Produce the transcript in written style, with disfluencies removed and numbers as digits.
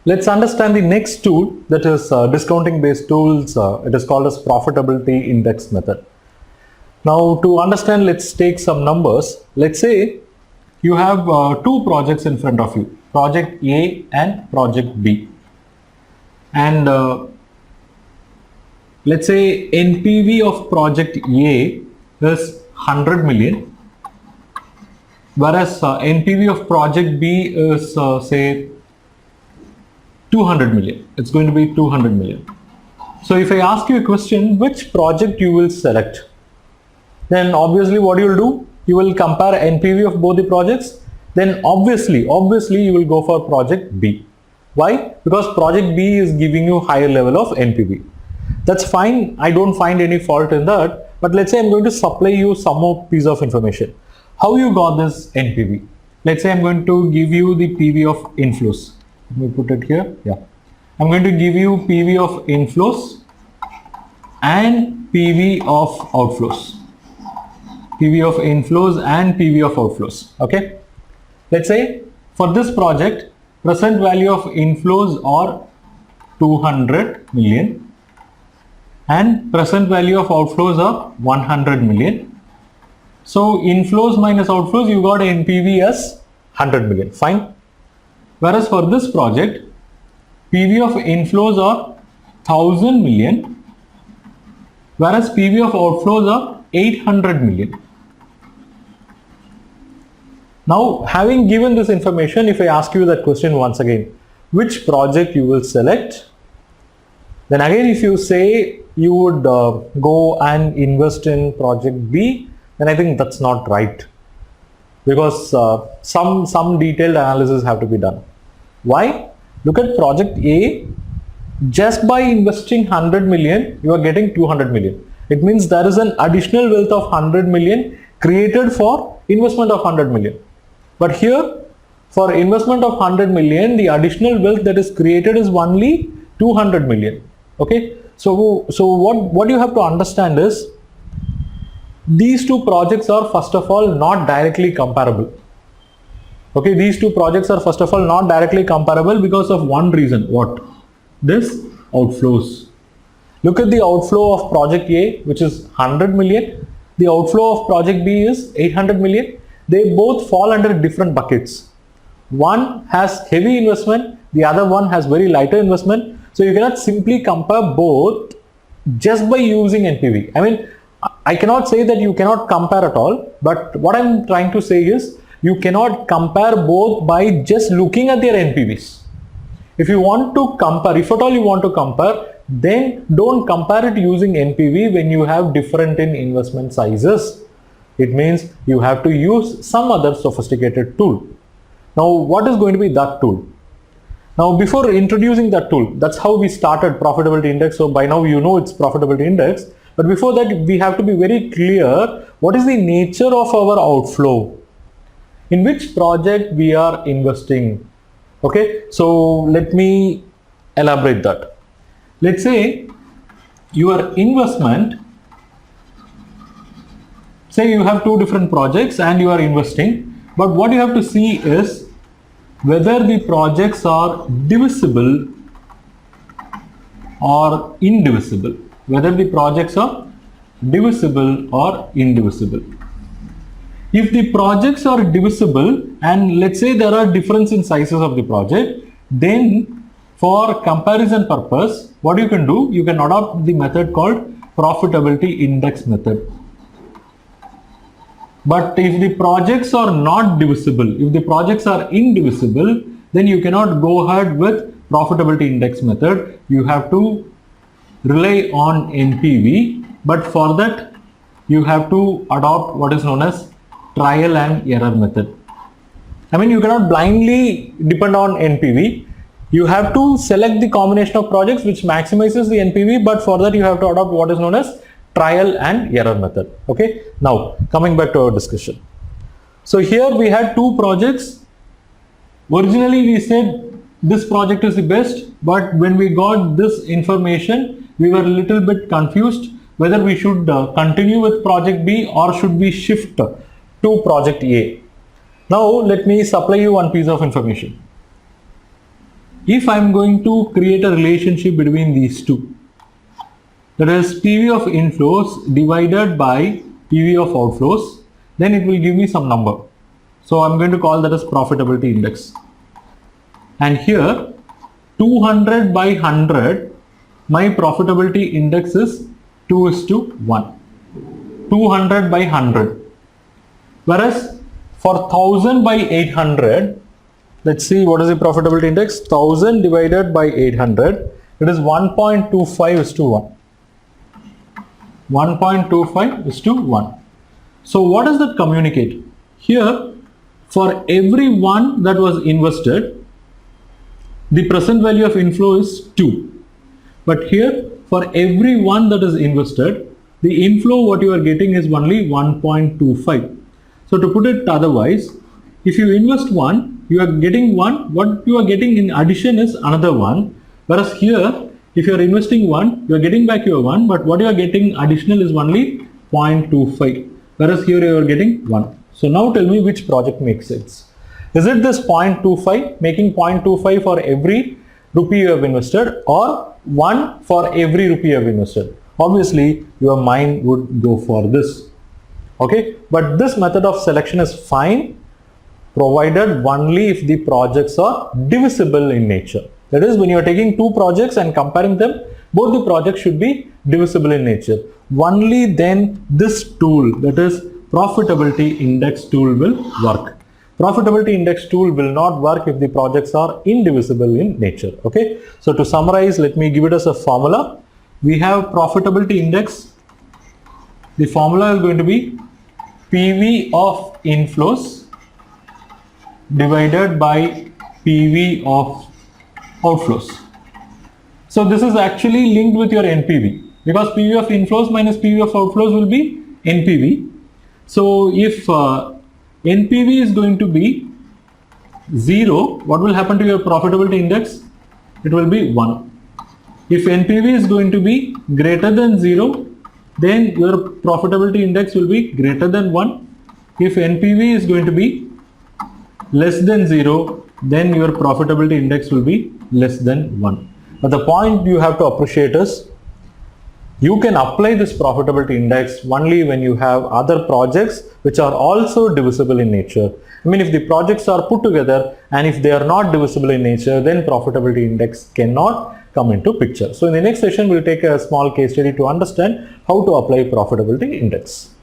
Let's understand the next tool, that is discounting based tools. It is called as profitability index method. Now to understand, let's take some numbers. Let's say you have two projects in front of you, project A and project B. And let's say NPV of project A is 100 million, whereas NPV of project B is say 200 million. It's going to be 200 million. So if I ask you a question, which project you will select, then obviously what you will do, you will compare NPV of both the projects. Then obviously you will go for project B. Why? Because project B is giving you higher level of NPV. That's fine. I don't find any fault in that. But let's say I'm going to supply you some more piece of information. How you got this NPV? Let's say I'm going to give you the PV of inflows. Let me put it here. Yeah. I'm going to give you PV of inflows and PV of outflows. PV of inflows and PV of outflows. Okay. Let's say for this project, present value of inflows are 200 million and present value of outflows are 100 million. So inflows minus outflows, you got NPV as 100 million. Fine. Whereas for this project, PV of inflows are 1000 million, whereas PV of outflows are 800 million. Now, having given this information, if I ask you that question once again, which project you will select? Then again, if you say you would go and invest in project B, then I think that's not right, because some detailed analysis have to be done. Why? Look at project A. Just by investing 100 million, you are getting 200 million. It means there is an additional wealth of 100 million created for investment of 100 million. But here, for investment of 100 million, the additional wealth that is created is only 200 million. Okay. So what you have to understand is, these two projects are first of all not directly comparable. Okay, these two projects are first of all not directly comparable because of one reason. What? This outflows. Look at the outflow of project A, which is 100 million. The outflow of project B is 800 million. They both fall under different buckets. One has heavy investment, the other one has very lighter investment. So you cannot simply compare both just by using NPV. I mean, I cannot say that you cannot compare at all, but what I'm trying to say is, you cannot compare both by just looking at their NPVs. If you want to compare, if at all you want to compare, then don't compare it using NPV when you have different in investment sizes. It means you have to use some other sophisticated tool. Now, what is going to be that tool? Now, before introducing that tool, that's how we started profitability index. So by now you know it's profitability index. But before that, we have to be very clear what is the nature of our outflow, in which project we are investing. Okay, so let me elaborate that. Let's say your investment, say you have two different projects and you are investing, but what you have to see is whether the projects are divisible or indivisible. Whether the projects are divisible or indivisible. If the projects are divisible and let's say there are difference in sizes of the project, then for comparison purpose, what you can do, you can adopt the method called profitability index method. But if the projects are not divisible, if the projects are indivisible, then you cannot go ahead with profitability index method. You have to rely on NPV, but for that you have to adopt what is known as trial and error method. I mean, you cannot blindly depend on NPV. You have to select the combination of projects which maximizes the NPV, but for that you have to adopt what is known as trial and error method. Okay, now coming back to our discussion. So here we had two projects. Originally we said this project is the best, but when we got this information, we were a little bit confused whether we should continue with project B or should we shift to project A. Now let me supply you one piece of information. if I'm going to create a relationship between these two, that is PV of inflows divided by PV of outflows, then it will give me some number. So I'm going to call that as profitability index. And here 200 by 100, my profitability index is 2:1. 200 by 100. Whereas for 1000 by 800, let's see what is the profitability index. 1000 divided by 800, it is 1.25:1. 1.25:1. So what does that communicate? Here, for every one that was invested, the present value of inflow is 2. But here, for every one that is invested, the inflow what you are getting is only 1.25. So to put it otherwise, if you invest one, you are getting one, what you are getting in addition is another one. Whereas here, if you are investing one, you are getting back your one, but what you are getting additional is only 0.25. Whereas here you are getting 1. So now tell me which project makes sense. Is it this 0.25, making 0.25 for every rupee you have invested, or 1 for every rupee you have invested? Obviously, your mind would go for this. Okay, but this method of selection is fine provided only if the projects are divisible in nature. That is, when you are taking two projects and comparing them, both the projects should be divisible in nature. Only then this tool, that is profitability index tool, will work. Profitability index tool will not work if the projects are indivisible in nature. Okay, so to summarize, let me give it as a formula. We have profitability index. The formula is going to be PV of inflows divided by PV of outflows. So this is actually linked with your NPV, because PV of inflows minus PV of outflows will be NPV. So if NPV is going to be 0, what will happen to your profitability index? It will be 1. If NPV is going to be greater than 0, then your profitability index will be greater than 1. If NPV is going to be less than 0, then your profitability index will be less than 1. But the point you have to appreciate is, you can apply this profitability index only when you have other projects which are also divisible in nature. I mean, if the projects are put together and if they are not divisible in nature, then profitability index cannot come into picture. So in the next session, we'll take a small case study to understand how to apply profitability index.